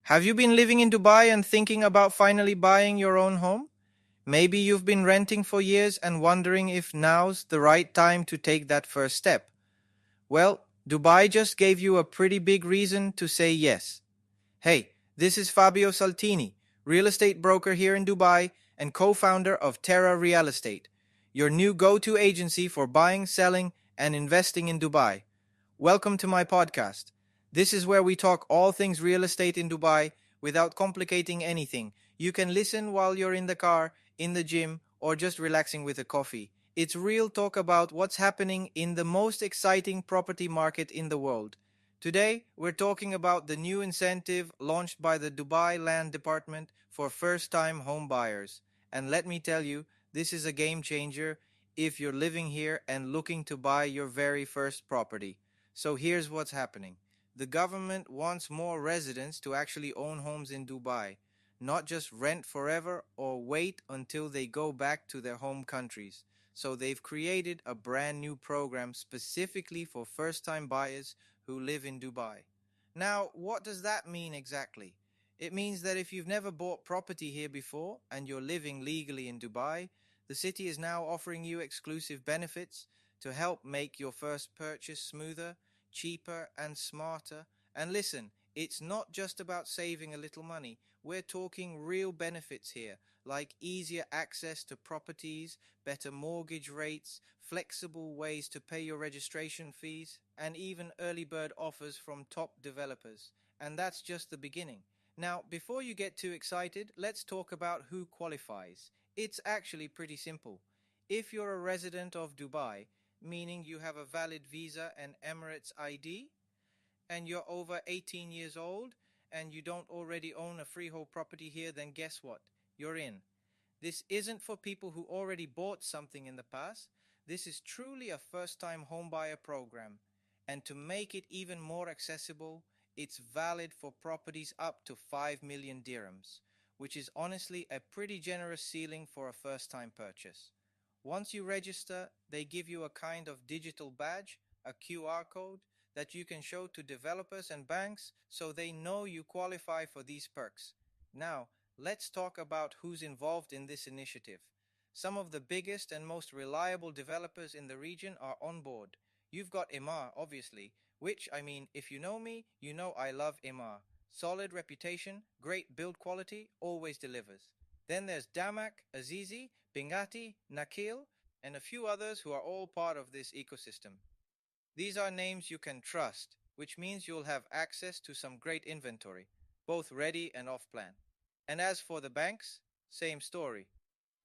Have you been living in Dubai and thinking about finally buying your own home? Maybe you've been renting for years and wondering if now's the right time to take that first step. Well, Dubai just gave you a pretty big reason to say yes. Hey, this is Fabio Saltini, real estate broker here in Dubai and co founder of Terra Real Estate, your new go to agency for buying, selling, and investing in Dubai. Welcome to my podcast. This is where we talk all things real estate in Dubai without complicating anything. You can listen while you're in the car, in the gym, or just relaxing with a coffee. It's real talk about what's happening in the most exciting property market in the world. Today, we're talking about the new incentive launched by the Dubai Land Department for first time home buyers. And let me tell you, this is a game changer if you're living here and looking to buy your very first property. So here's what's happening. The government wants more residents to actually own homes in Dubai, not just rent forever or wait until they go back to their home countries. So they've created a brand new program specifically for first time buyers who live in Dubai. Now, what does that mean exactly? It means that if you've never bought property here before and you're living legally in Dubai, the city is now offering you exclusive benefits to help make your first purchase smoother, cheaper, and smarter. And listen, it's not just about saving a little money. We're talking real benefits here, like easier access to properties, better mortgage rates, flexible ways to pay your registration fees, and even early bird offers from top developers. And that's just the beginning. Now, before you get too excited, let's talk about who qualifies. It's actually pretty simple. If you're a resident of Dubai, meaning you have a valid visa and Emirates ID, and you're over 18 years old, and you don't already own a freehold property here, then guess what? You're in. This isn't for people who already bought something in the past. This is truly a first time homebuyer program. And to make it even more accessible, it's valid for properties up to 5 million dirhams, which is honestly a pretty generous ceiling for a first time purchase. Once you register, they give you a kind of digital badge, a QR code, that you can show to developers and banks so they know you qualify for these perks. Now, let's talk about who's involved in this initiative. Some of the biggest and most reliable developers in the region are on board. You've got Imar, obviously, which, I mean, if you know me, you know I love Imar. Solid reputation, great build quality, always delivers. Then there's Damak, Azizi, Bingati, Nakil, and a few others who are all part of this ecosystem. These are names you can trust, which means you'll have access to some great inventory, both ready and off plan. And as for the banks, same story.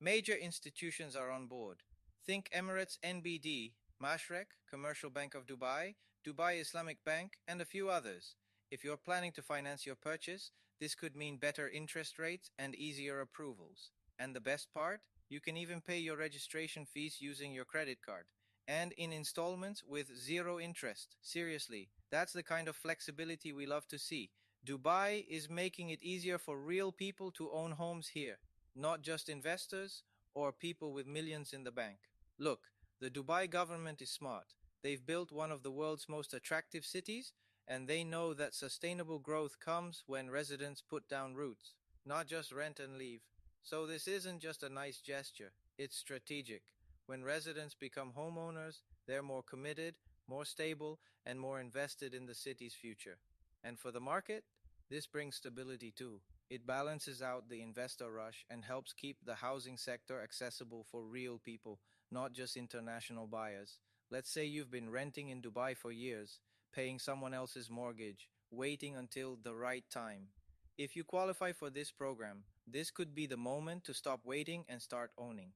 Major institutions are on board. Think Emirates NBD, Mashreq, Commercial Bank of Dubai, Dubai Islamic Bank, and a few others. If you're planning to finance your purchase, this could mean better interest rates and easier approvals. And the best part? You can even pay your registration fees using your credit card and in installments with zero interest. Seriously, that's the kind of flexibility we love to see. Dubai is making it easier for real people to own homes here, not just investors or people with millions in the bank. Look, the Dubai government is smart. They've built one of the world's most attractive cities, and they know that sustainable growth comes when residents put down roots, not just rent and leave. So this isn't just a nice gesture, it's strategic. When residents become homeowners, they're more committed, more stable, and more invested in the city's future. And for the market, this brings stability too. It balances out the investor rush and helps keep the housing sector accessible for real people, not just international buyers. Let's say you've been renting in Dubai for years, paying someone else's mortgage, waiting until the right time. If you qualify for this program, this could be the moment to stop waiting and start owning.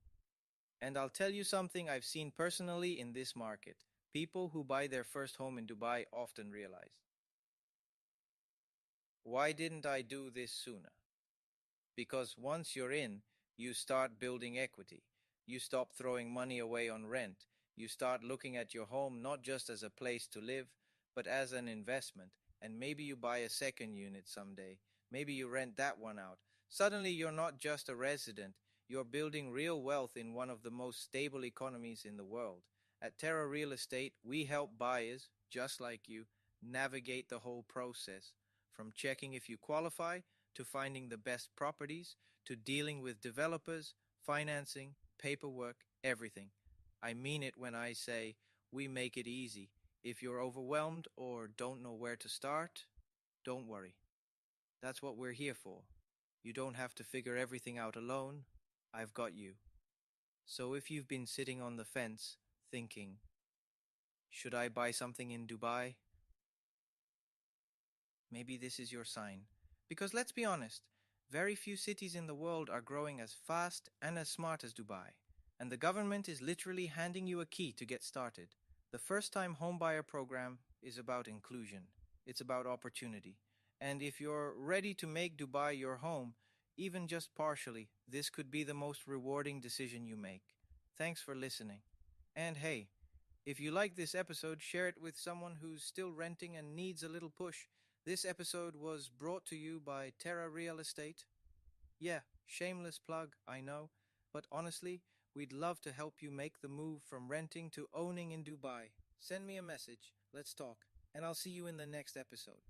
And I'll tell you something I've seen personally in this market. People who buy their first home in Dubai often realize, why didn't I do this sooner? Because once you're in, you start building equity. You stop throwing money away on rent. You start looking at your home not just as a place to live, but as an investment. And maybe you buy a second unit someday. Maybe you rent that one out. Suddenly, you're not just a resident. You're building real wealth in one of the most stable economies in the world. At Terra Real Estate, we help buyers, just like you, navigate the whole process from checking if you qualify, to finding the best properties, to dealing with developers, financing, paperwork, everything. I mean it when I say we make it easy. If you're overwhelmed or don't know where to start, don't worry. That's what we're here for. You don't have to figure everything out alone. I've got you. So if you've been sitting on the fence thinking, should I buy something in Dubai? Maybe this is your sign. Because let's be honest, very few cities in the world are growing as fast and as smart as Dubai. And the government is literally handing you a key to get started. The first time homebuyer program is about inclusion. It's about opportunity. And if you're ready to make Dubai your home, even just partially, this could be the most rewarding decision you make. Thanks for listening. And hey, if you like this episode, share it with someone who's still renting and needs a little push. This episode was brought to you by Terra Real Estate. Yeah, shameless plug, I know, but honestly, we'd love to help you make the move from renting to owning in Dubai. Send me a message, let's talk, and I'll see you in the next episode.